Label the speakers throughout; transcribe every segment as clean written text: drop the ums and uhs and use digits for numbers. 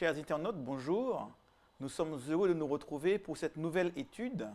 Speaker 1: Chers internautes, bonjour. Nous sommes heureux de nous retrouver pour cette nouvelle étude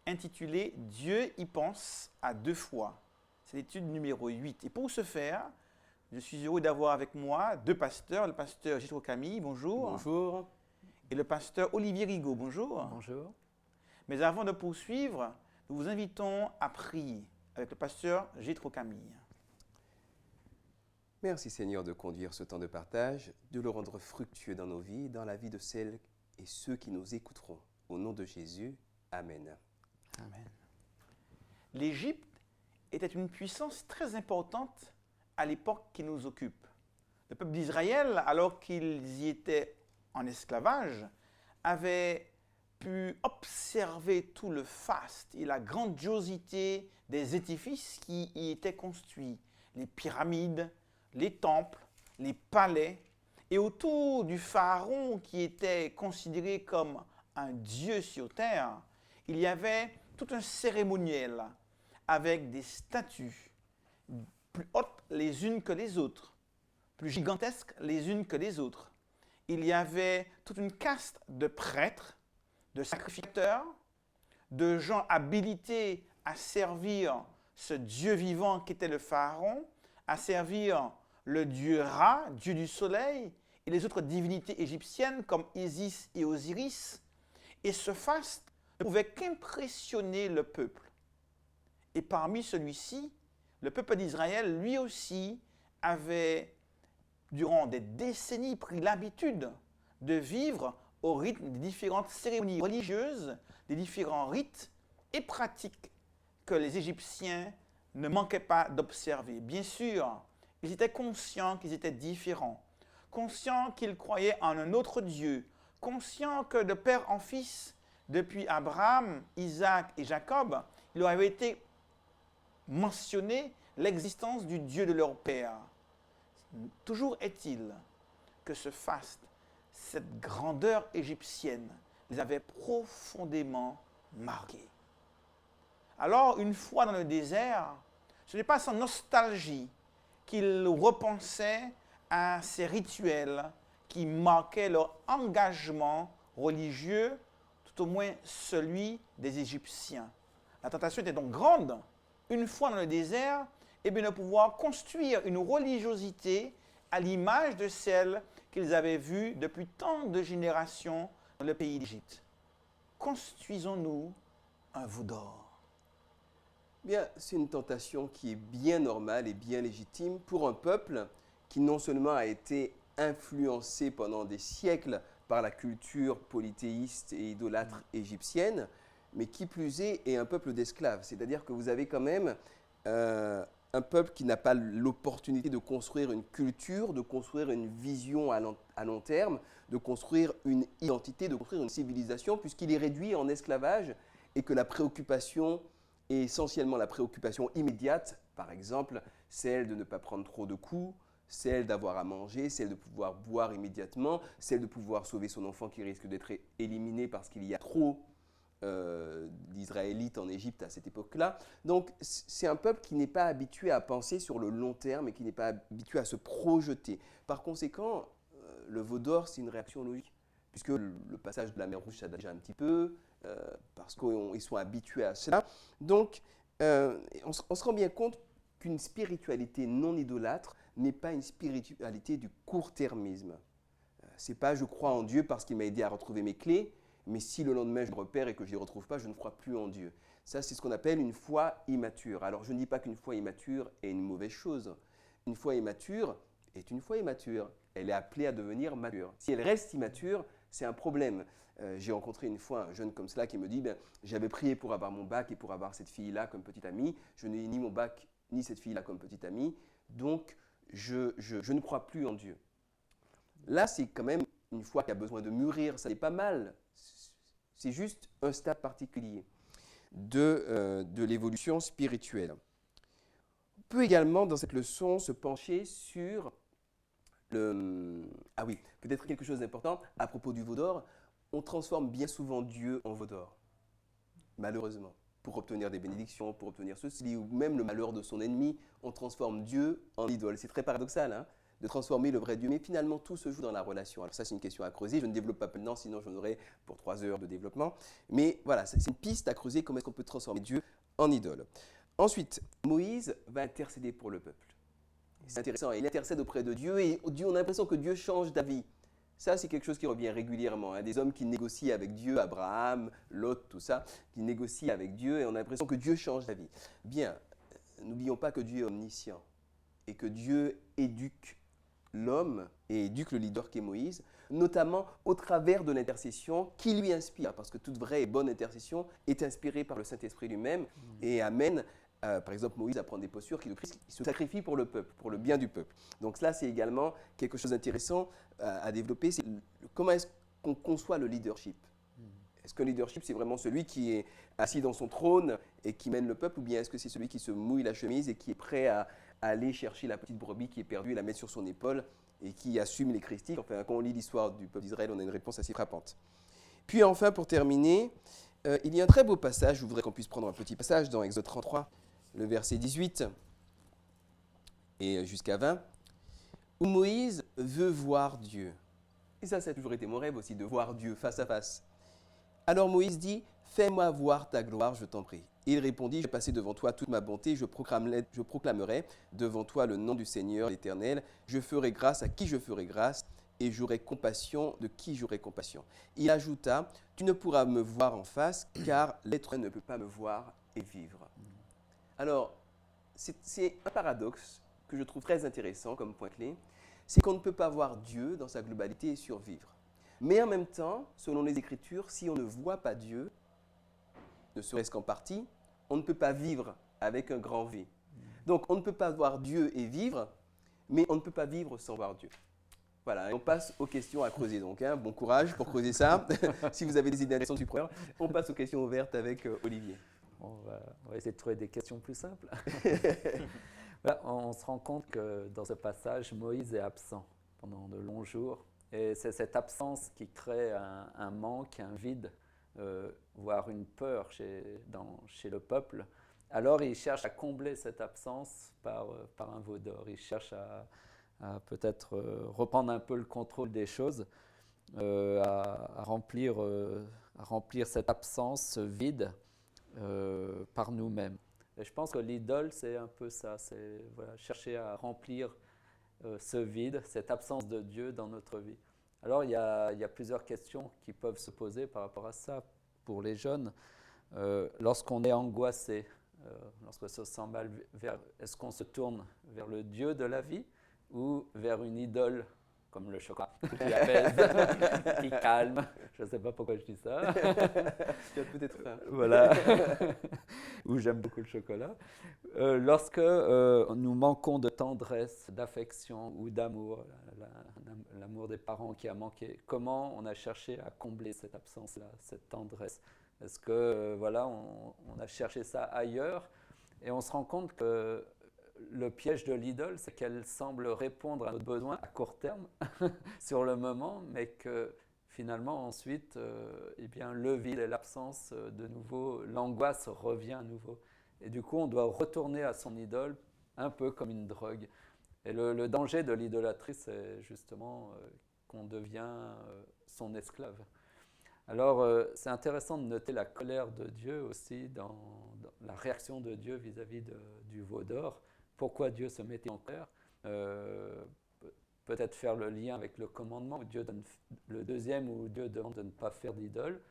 Speaker 1: intitulée Dieu y pense à deux fois. C'est l'étude numéro 8. Et pour ce faire, je suis heureux d'avoir avec moi deux pasteurs, le pasteur Jethro Camille, bonjour.
Speaker 2: Bonjour.
Speaker 1: Et le pasteur Olivier Rigaud, bonjour.
Speaker 2: Bonjour.
Speaker 1: Mais avant de poursuivre, nous vous invitons à prier avec le pasteur Jethro Camille.
Speaker 2: Merci Seigneur de conduire ce temps de partage, de le rendre fructueux dans nos vies, dans la vie de celles et ceux qui nous écouteront. Au nom de Jésus, Amen.
Speaker 1: Amen. L'Égypte était une puissance très importante à l'époque qui nous occupe. Le peuple d'Israël, alors qu'ils y étaient en esclavage, avait pu observer tout le faste et la grandiosité des édifices qui y étaient construits, les pyramides, les temples, les palais, et autour du pharaon qui était considéré comme un dieu sur terre, il y avait tout un cérémoniel avec des statues plus hautes les unes que les autres, plus gigantesques les unes que les autres. Il y avait toute une caste de prêtres, de sacrificateurs, de gens habilités à servir ce dieu vivant qu'était le pharaon, à servir le dieu Ra, dieu du soleil, et les autres divinités égyptiennes comme Isis et Osiris. Et ce faste ne pouvait qu'impressionner le peuple. Et parmi celui-ci, le peuple d'Israël, lui aussi, avait, durant des décennies, pris l'habitude de vivre au rythme des différentes cérémonies religieuses, des différents rites et pratiques que les Égyptiens ne manquaient pas d'observer. Bien sûr, ils étaient conscients qu'ils étaient différents, conscients qu'ils croyaient en un autre Dieu, conscients que de père en fils, depuis Abraham, Isaac et Jacob, il leur avait été mentionné l'existence du Dieu de leur père. Toujours est-il que ce faste, cette grandeur égyptienne, les avait profondément marqués. Alors, une fois dans le désert, ce n'est pas sans nostalgie qu'ils repensaient à ces rituels qui marquaient leur engagement religieux, tout au moins celui des Égyptiens. La tentation était donc grande, une fois dans le désert, de pouvoir construire une religiosité à l'image de celle qu'ils avaient vue depuis tant de générations dans le pays d'Égypte. Construisons-nous un veau d'or.
Speaker 2: Bien, c'est une tentation qui est bien normale et bien légitime pour un peuple qui non seulement a été influencé pendant des siècles par la culture polythéiste et idolâtre égyptienne, mais qui plus est un peuple d'esclaves. C'est-à-dire que vous avez quand même un peuple qui n'a pas l'opportunité de construire une culture, de construire une vision à long terme, de construire une identité, de construire une civilisation, puisqu'il est réduit en esclavage et que la préoccupation est essentiellement la préoccupation immédiate, par exemple, celle de ne pas prendre trop de coups, celle d'avoir à manger, celle de pouvoir boire immédiatement, celle de pouvoir sauver son enfant qui risque d'être éliminé parce qu'il y a trop d'Israélites en Égypte à cette époque-là. Donc c'est un peuple qui n'est pas habitué à penser sur le long terme et qui n'est pas habitué à se projeter. Par conséquent, le veau d'or, c'est une réaction logique, puisque le passage de la mer Rouge, ça date déjà un petit peu, parce qu'ils sont habitués à cela. Donc on se rend bien compte qu'une spiritualité non idolâtre n'est pas une spiritualité du court-termisme. C'est pas « je crois en Dieu parce qu'il m'a aidé à retrouver mes clés », mais si le lendemain je le repère et que je ne les retrouve pas, je ne crois plus en Dieu. Ça, c'est ce qu'on appelle une foi immature. Alors, je ne dis pas qu'une foi immature est une mauvaise chose. Une foi immature est une foi immature. Elle est appelée à devenir mature. Si elle reste immature, c'est un problème. J'ai rencontré une fois un jeune comme cela qui me dit « j'avais prié pour avoir mon bac et pour avoir cette fille-là comme petite amie. Je n'ai ni mon bac ni cette fille-là comme petite amie. Donc, je ne crois plus en Dieu. » Là, c'est quand même une foi qui a besoin de mûrir. Ça n'est pas mal. C'est juste un stade particulier de l'évolution spirituelle. On peut également, dans cette leçon, se pencher sur Ah oui, peut-être quelque chose d'important à propos du veau d'or. On transforme bien souvent Dieu en veau d'or, malheureusement. Pour obtenir des bénédictions, pour obtenir ceci, ou même le malheur de son ennemi, on transforme Dieu en idole. C'est très paradoxal, hein? de transformer le vrai Dieu. Mais finalement, tout se joue dans la relation. Alors ça, c'est une question à creuser. Je ne développe pas maintenant, sinon j'en aurais pour 3 heures de développement. Mais voilà, c'est une piste à creuser, comment est-ce qu'on peut transformer Dieu en idole. Ensuite, Moïse va intercéder pour le peuple. C'est intéressant, il intercède auprès de Dieu et Dieu, on a l'impression que Dieu change d'avis. Ça, c'est quelque chose qui revient régulièrement. Hein. Des hommes qui négocient avec Dieu, Abraham, Lot, tout ça, qui négocient avec Dieu et on a l'impression que Dieu change d'avis. Bien, n'oublions pas que Dieu est omniscient et que Dieu éduque l'homme et éduque le leader qui est Moïse, notamment au travers de l'intercession qui lui inspire, parce que toute vraie et bonne intercession est inspirée par le Saint-Esprit lui-même et amène, par exemple, Moïse à prendre des postures qui se sacrifie pour le peuple, pour le bien du peuple. Donc là, c'est également quelque chose d'intéressant à développer, c'est comment est-ce qu'on conçoit le leadership. Est-ce que le leadership, c'est vraiment celui qui est assis dans son trône et qui mène le peuple, ou bien est-ce que c'est celui qui se mouille la chemise et qui est prêt à aller chercher la petite brebis qui est perdue et la mettre sur son épaule et qui assume les christiques. Enfin, quand on lit l'histoire du peuple d'Israël, on a une réponse assez frappante. Puis enfin, pour terminer, il y a un très beau passage, je voudrais qu'on puisse prendre un petit passage dans Exode 33, le verset 18 et jusqu'à 20, où Moïse veut voir Dieu. Et ça a toujours été mon rêve aussi, de voir Dieu face à face. Alors Moïse dit, « Fais-moi voir ta gloire, je t'en prie. » Et il répondit, « Je passerai devant toi toute ma bonté, je proclamerai devant toi le nom du Seigneur l'Éternel. Je ferai grâce à qui je ferai grâce, et j'aurai compassion de qui j'aurai compassion. » Il ajouta, « Tu ne pourras me voir en face, car l'être humain ne peut pas me voir et vivre. » Alors, c'est un paradoxe que je trouve très intéressant comme point clé, c'est qu'on ne peut pas voir Dieu dans sa globalité et survivre. Mais en même temps, selon les Écritures, si on ne voit pas Dieu, ne serait-ce qu'en partie, on ne peut pas vivre avec un grand V. Donc, on ne peut pas voir Dieu et vivre, mais on ne peut pas vivre sans voir Dieu. Voilà, et on passe aux questions à creuser. Donc, hein, bon courage pour creuser ça. Si vous avez des idées intéressantes du première, on passe aux questions ouvertes avec Olivier.
Speaker 3: On va essayer de trouver des questions plus simples. Voilà, on se rend compte que dans ce passage, Moïse est absent pendant de longs jours. Et c'est cette absence qui crée un manque, un vide, voire une peur chez le peuple. Alors il cherche à combler cette absence par un veau d'or. Il cherche à peut-être reprendre un peu le contrôle des choses, à remplir cette absence, ce vide, par nous-mêmes. Et je pense que l'idole, c'est un peu ça, c'est chercher à remplir ce vide, cette absence de Dieu dans notre vie. Alors il y a plusieurs questions qui peuvent se poser par rapport à ça pour les jeunes. Lorsqu'on est angoissé, lorsqu'on se sent mal, est-ce qu'on se tourne vers le Dieu de la vie ou vers une idole comme le chocolat, qui apaise, qui calme? Je ne sais pas pourquoi je dis ça.
Speaker 2: Tu as peut-être faim.
Speaker 3: Voilà. Ou j'aime beaucoup le chocolat. Lorsque nous manquons de tendresse, d'affection ou d'amour, l'amour des parents qui a manqué, comment on a cherché à combler cette absence-là, cette tendresse? Est-ce que on a cherché ça ailleurs et on se rend compte que le piège de l'idole, c'est qu'elle semble répondre à notre besoin à court terme, sur le moment, mais que finalement ensuite, le vide et l'absence de nouveau, l'angoisse revient à nouveau. Et du coup, on doit retourner à son idole un peu comme une drogue. Et le danger de l'idolâtrie, c'est justement qu'on devient son esclave. Alors, c'est intéressant de noter la colère de Dieu aussi dans la réaction de Dieu vis-à-vis du veau d'or. Pourquoi Dieu se mettait en colère? Peut-être faire le lien avec le commandement, où Dieu donne, le deuxième où Dieu demande de ne pas faire d'idole,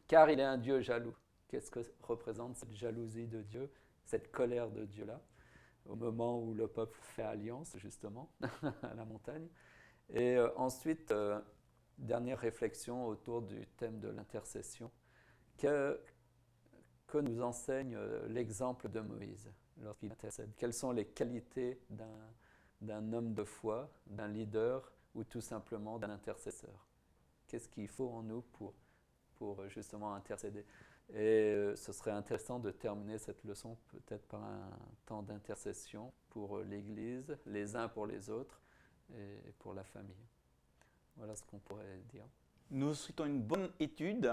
Speaker 3: car il est un Dieu jaloux. Qu'est-ce que représente cette jalousie de Dieu, cette colère de Dieu-là, au moment où le peuple fait alliance, justement, à la montagne? Et ensuite, dernière réflexion autour du thème de l'intercession. Que nous enseigne l'exemple de Moïse lorsqu'il intercède? Quelles sont les qualités d'un homme de foi, d'un leader ou tout simplement d'un intercesseur? Qu'est-ce qu'il faut en nous pour justement intercéder? Et ce serait intéressant de terminer cette leçon peut-être par un temps d'intercession pour l'Église, les uns pour les autres et pour la famille. Voilà ce qu'on pourrait dire.
Speaker 1: Nous souhaitons une bonne étude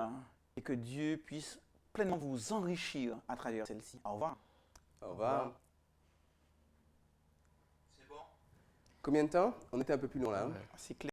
Speaker 1: et que Dieu puisse pleinement vous enrichir à travers celle-ci. Au revoir.
Speaker 2: Au revoir.
Speaker 1: C'est bon.
Speaker 2: Combien de temps? On était un peu plus long là. Hein.
Speaker 3: Ouais.
Speaker 1: C'est clair.